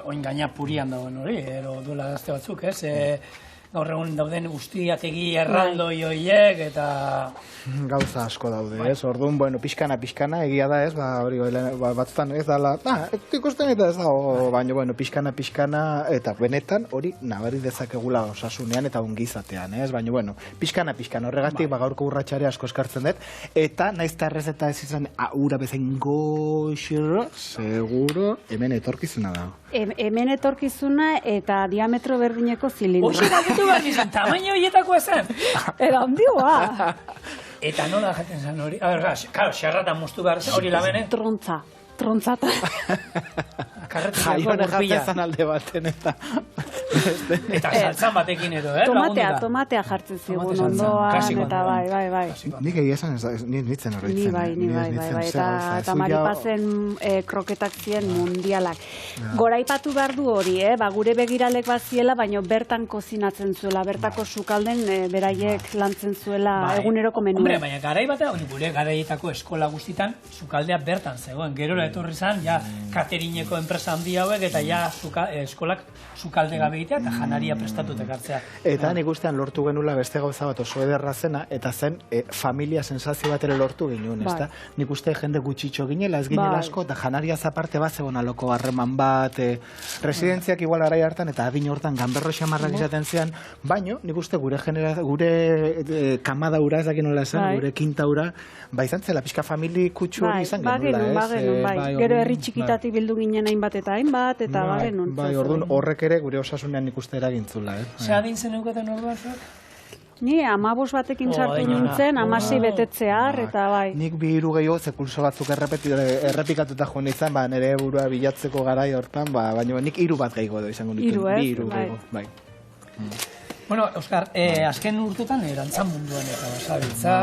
B: oin gaina purian dagoen hori, ero duela gazte batzuk, ez? Gaur egun dauden guztiategi erraldoi horiek, eta...
C: Gauza asko daude, ez? Orduan, pixkana, egia da, ez? Hori, batzutan ez dala... Ikusten eta ez dago, baina, pixkana, eta benetan hori nabari dezakegula osasunean eta ongizatean, ez? Baina, pixkana, horregatik, gaurko urratxare asko eskartzen dut, eta naizta errezeta ez izan, ura bezain goxero, seguro, hemen etorkizuna da.
A: Hemen etorkizuna eta diametro berdineko zilindro.
B: Hoxe galdetu behar nizan, tamaino horietako ezen?
A: Era ondioa.
B: Eta nola jaten zen hori? A ber, claro, xarrata moztu behar zen hori lamene?
A: Trontzata.
C: Jaione jartzen zan alde baten eta...
B: Eta saltzan batekin edo,
A: Tomatea jartzen zigun ondoan, eta bai.
C: Nik egia esan nintzen horretzen.
A: Ni bai. Eta Maripazen kroketak ziren mundialak. Goraipatu behar du hori, gure begiralek baziela, baina bertan kozinatzen zuela, bertako sukalden beraiek lantzen zuela eguneroko menua.
B: Hombre, baina garai batean, gure garaietako eskola guztitan, sukaldea bertan zegoen. Gerora etorri zan, katerineko enpresa handi hauek, eta eskolak sukalde gabe egitea, eta janaria prestatutek hartzea.
C: Eta nik ustean lortu genula beste gauza bat oso ederra zena, eta zen familia sensazio bat ere lortu ginen, ezta? Nik uste jende gutxitxo ginela, ez ginela asko, eta janaria zaparte bat zegoen aloko harreman bat, residentziak igual arai hartan, eta adin hortan ganberro xamarrak izaten zean, baino, nik uste gure kamadaura, ez dakin nola esan, gure kintaura, izan zela, pixka famili kutsu hori izan genula,
A: ez? Gero herri txikitatik bildu ginen hainbat, eta bagenun.
C: Orduan horrek ere gure osasunean ikuste eragintzula,
B: Zer adin zen eukaten orduan zuak?
A: Ni 15 batekin sartu nintzen, 16 betetzear, eta bai.
C: Nik 2 gehiago zekulso batzuk errepikatuta joan izan, nire burua bilatzeko garai hortan, baina nik 3 bat gehiago edo izango nintzen. 2 gehiago, bai.
B: Bueno, Oskar, azken urtetan dantzan munduan eta basabiltza,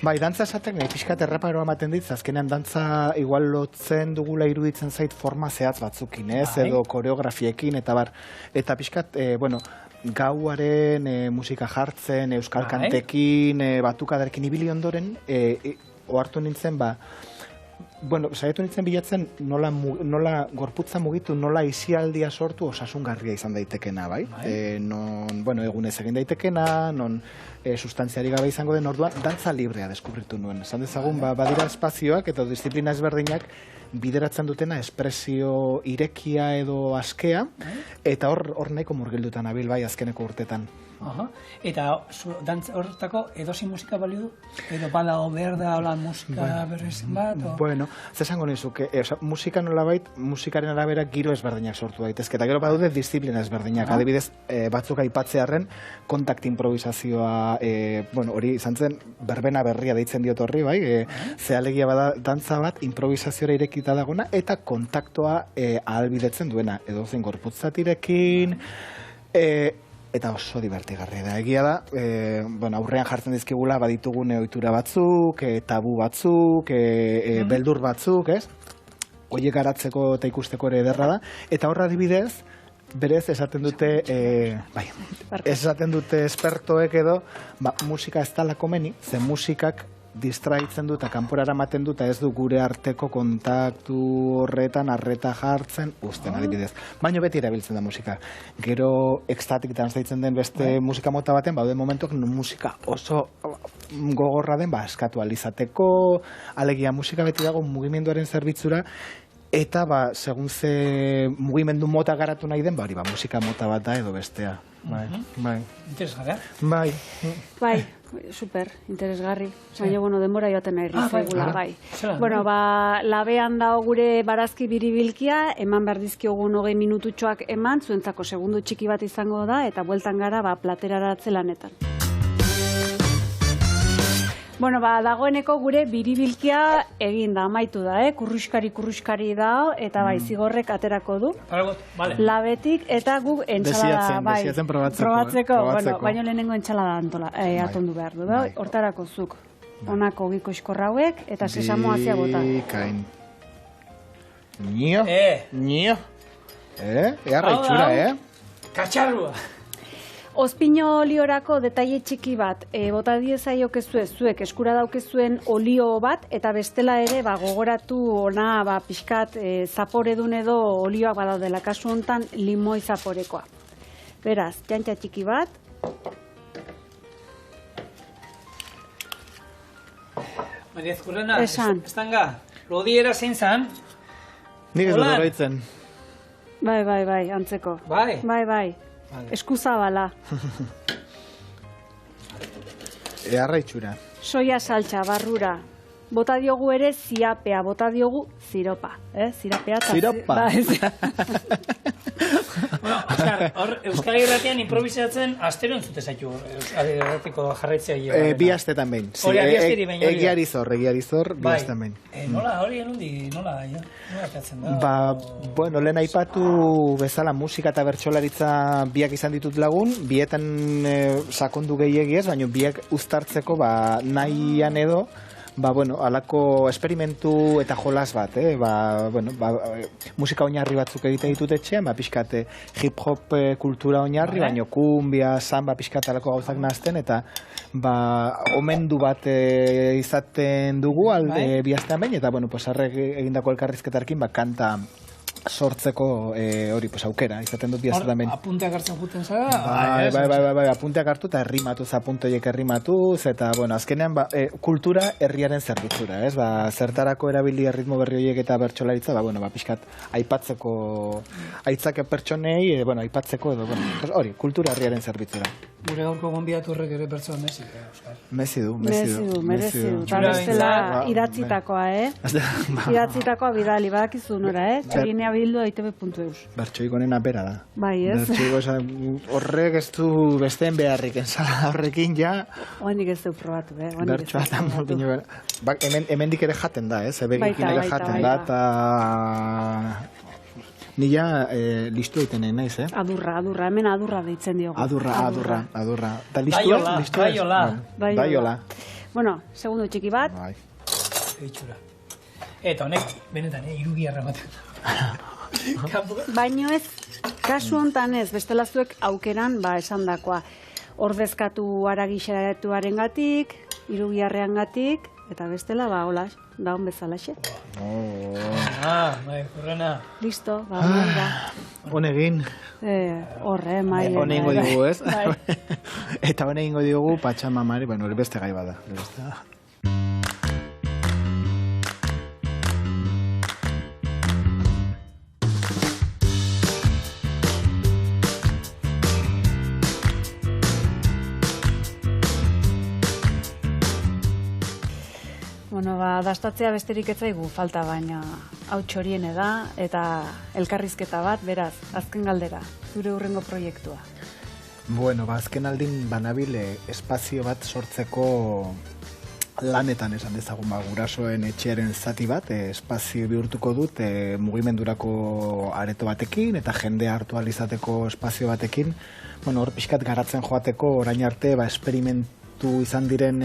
C: Bai, dantza esatek nahi pixkat erreparoa ematen ditz, azkenean dantza igual lotzen dugula iruditzen zait forma zehatz batzukin, ez? Edo koreografiekin, eta pixkat, gauaren musika jartzen, euskal kantekin, batukaderekin ibili ondoren, ohartu nintzen, bueno, saiatu nintzen bilatzen nola gorputza mugitu, nola isialdia sortu osasungarria izan daitekena, bai? Non, bueno, egunez egin daitekena, non sustantziari gabe izango den orduan, dantza librea deskubritu nuen. Esan dezagun, badira espazioak eta disiplina ezberdinak bideratzen dutena espresio irekia edo askea, eta hor nahiko murgildutan nabil bai azkeneko urtetan.
B: Eta horretako edozi musika balio du? Edo badago behar da hola musika berrezin bat?
C: Bueno, zesango nizuke, musika nolabait, musikaren arabera giro ezberdinak sortu daitezke, eta gero badude disiplina ezberdinak. Adibidez, batzuk aipatzearren, kontakt improvisazioa, bueno, hori izan zen, berbena berria deitzen diot horri, bai, zehalegia bada dantza bat, improvisaziora irekita dagona, eta kontaktoa ahalbidetzen duena, edo zen gorputzatirekin, eta oso divertigarria da. Egia da, bueno, aurrean jartzen dizkigula baditugun ohitura batzuk, tabu batzuk, beldur batzuk, ez? Horiek garatzeko eta ikusteko ere ederra da. Eta horra adibidez, berez esaten dute, esaten dute espertoek edo, musika ez dala komeni, ze musikak distraitzen du eta kanporara ematen du eta ez du gure arteko kontaktu horretan arreta jartzen uzten adibidez. Baina beti erabiltzen da musika. Gero ekstatik dance deitzen den beste musika mota baten, baude momentuak musika oso gogorra den eskatu alizateko, alegia musika beti dago mugimenduaren zerbitzura, eta segun ze mugimendu mota garatu nahi den, hori musika mota bat da edo bestea. Bai.
B: Interesgarria.
A: Bai, super, interesgarri. Baina, bueno, denbora joaten nahi zaigula, bai. Bueno, labean dago gure barazki biribilkia, eman behar dizkiogun 20 minututxoak eman, zuentzako segundu txiki bat izango da, eta bueltan gara, plateraratze lanetan. Bueno, dagoeneko gure biribilkia egin da, amaitu da, kurruskari da, eta zigorrek aterako du. Labetik, eta guk entxalada,
C: Desiatzen
A: probatzeko. Bueno, baino lehenengo entxalada atondu behar du, hortarako zuk. Honako giko iskorrauek, eta sesamoa zia bota.
C: Kain. Nio. Earra itxura,
B: Katxarrua.
A: Ozpino oliorako detaile txiki bat, bota diezaiok zuek eskura daukezuen olio bat, eta bestela ere gogoratu ona pixkat zaporedun edo olioak badaudela, kasu hontan limoi zaporekoa. Beraz, jantza txiki bat.
B: Maria Ezkurrena, estanga, lodiera zein zan?
C: Nik ez dut horreitzen.
A: Bai, antzeko. Bai. Eskuzabala.
C: Earra itxura.
A: Soia saltza, barrura. Bota diogu ere ziapea, bota diogu ziropa. Zirapea eta
C: ziropa.
B: Euskal Irratian improvisatzen astero entzute zaitu Euskal Irratiko jarraitzea.
C: Bi astetan behin. Egiari zor, bi astetan behin.
B: Nola, hori enundi, nola atzatzen da?
C: Bueno, lehen aipatu bezala musika eta bertsolaritza biak izan ditut lagun, bietan sakondu gehiegi ez, baina biak uztartzeko nahian edo, alako esperimentu eta jolas bat, musika oinarri batzuk egiten ditut etxean, pixkat hip-hop kultura oinarri, baina kumbia, samba, pixkat alako gauzak nazten, eta omendu bat izaten dugu alde bihaztean behin, eta harrek egindako elkarrizketarkin kanta sortzeko hori aukera, izaten dut bihaztean behin.
B: Apunteak hartzen juten zara?
C: Bai, apunteak hartu eta errimatuz, apuntoiek errimatuz, eta azkenean kultura herriaren zerbitzura, ez? Zertarako erabili erritmo berri horiek eta bertsolaritza, pixkat aipatzeko, aitzake pertsonei, aipatzeko edo, hori, kultura herriaren zerbitzura.
B: Gure gaurko gonbidatu horrek ere pertsona mezik, Euskal?
C: Mezi du.
A: Eta bestela idatzitakoa, Idatzitakoa bidali, badakizu nora, Txaginea bildu aitebe.eus.
C: Bertxoik onena bera da.
A: Bai, ez?
C: Bertxoik horrek ez du besteen beharrik ensala horrekin, ja.
A: Oendik ez du probatu,
C: Bertxoa eta mulpino bera. Hemendik ere jaten da, Ebegikin ere jaten da, eta... Ni ja listu egiten naiz,
A: Adurra, hemen adurra deitzen diogu.
C: Adurra. Eta listu
B: Daiola.
A: Bueno, segundu txiki bat.
B: Itxura. Eta honek, benetan, irugiarra baten.
A: Baino ez, kasu hontan ez, bestela zuek aukeran, esandakoa. Ordezkatu aragixaratuaren gatik, irugiarrean gatik, Eta bestela, hola, da hon bezalaxe.
B: Bai, Kurrena.
A: Listo, hori da.
C: Honegin.
A: Horre, mai.
C: Honeingo diogu, ez? Eta honeingo diogu Patxamamari, bueno, beste gai bada.
A: Bueno, dastatzea besterik ez zaigu falta, baina hau txoriene da, eta elkarrizketa bat, beraz, azken galdera, zure hurrengo proiektua.
C: Bueno, azken aldin banabil espazio bat sortzeko lanetan esan dezagun, gurasoen etxearen zati bat, espazio bihurtuko dut mugimendurako areto batekin, eta jende hartu alizateko espazio batekin, bueno, hor pixkat garatzen joateko orain arte, esperimentu izan diren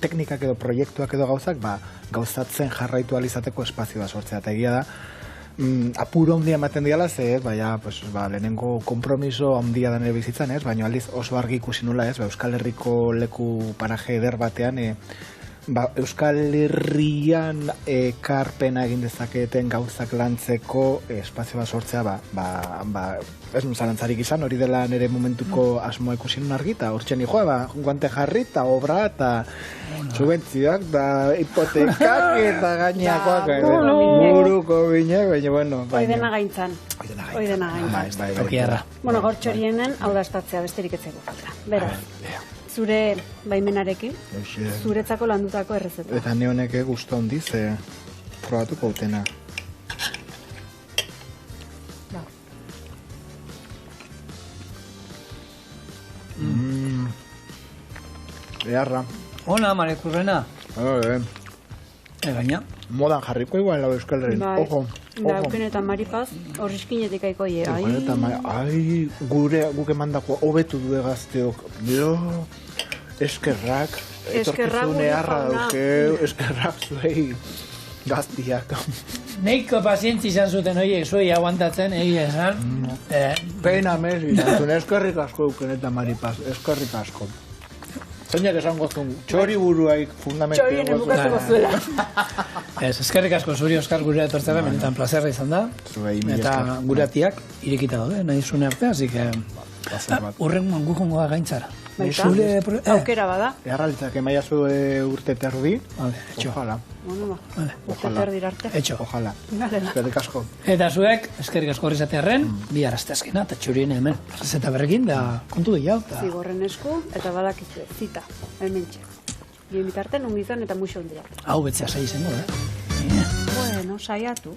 C: teknikak edo proiektuak edo gauzak, gauzatzen jarraitu alizateko espazioa sortzea. Eta egia da, apuro handia ematen diala, ze, lehenengo kompromiso handia da nire bizitzan, baina aldiz oso argi ikusi nula, Euskal Herriko leku paraje eder batean, Euskal Herrian ekarpena egin dezaketen gauzak lantzeko espazioa sortzea, ez zalantzarik izan, hori dela nire momentuko asmoa ikusi nun argi, eta hortxe nijoa, guante jarri, eta obra, eta subentzioak, eta hipotekak, eta gainakoak, buruko binek, baina, bueno.
A: Hoi dena gaintzan. Hoi dena gaintzan. Bueno, gaur txorienen hau dastatzea besterik etzeko falta. Beraz, zure baimenarekin, zuretzako landutako errezeta.
C: Eta neoneke guztu handiz, probatuko utena. Eharra.
B: Ona, Mare Kurrena. Gaina.
C: Modan jarriko igual lau Euskal Herrin. Ojo.
A: Dauken eta Maripaz, horrizkinetik aiko ie.
C: Guk emandako hobetu du gazteok. Eskerrak. Etorkizune harra daukeu. Eskerrak zuei gaztiak.
D: Neiko pazientzi izan zuten horiek zuei aguantatzen, egia esan.
C: Pena mezi, eskerrik asko duken eta Maripaz, eskerrik asko. Zeinak esango zuen, txori buruaik fundamentu.
A: Txorien emukatuko zuela.
D: Eskerrik asko zuri, Oskar, gure atortzera, benetan plazerra izan da. Eta gure atiak irekita daude, nahi zune arte, así que urrengoan gukongo da gaintzara.
A: Baita, aukera bada.
C: Erralitzak emaia zu urte terdi.
A: Ojalá. Urte terdi arte.
D: Etxo.
C: Ojalá. Eskerrik asko.
D: Eta zuek, eskerrik asko horrizatearen, bi arazteazkena, eta txurien hemen, arrazeta berrekin, da kontu gehiago.
A: Zigorren esku, eta badakizue, zita, hemen txek. Bien bitarten, ongizan eta muixo hondia.
D: Hau betzea sai izango,
A: Bueno, saiatu.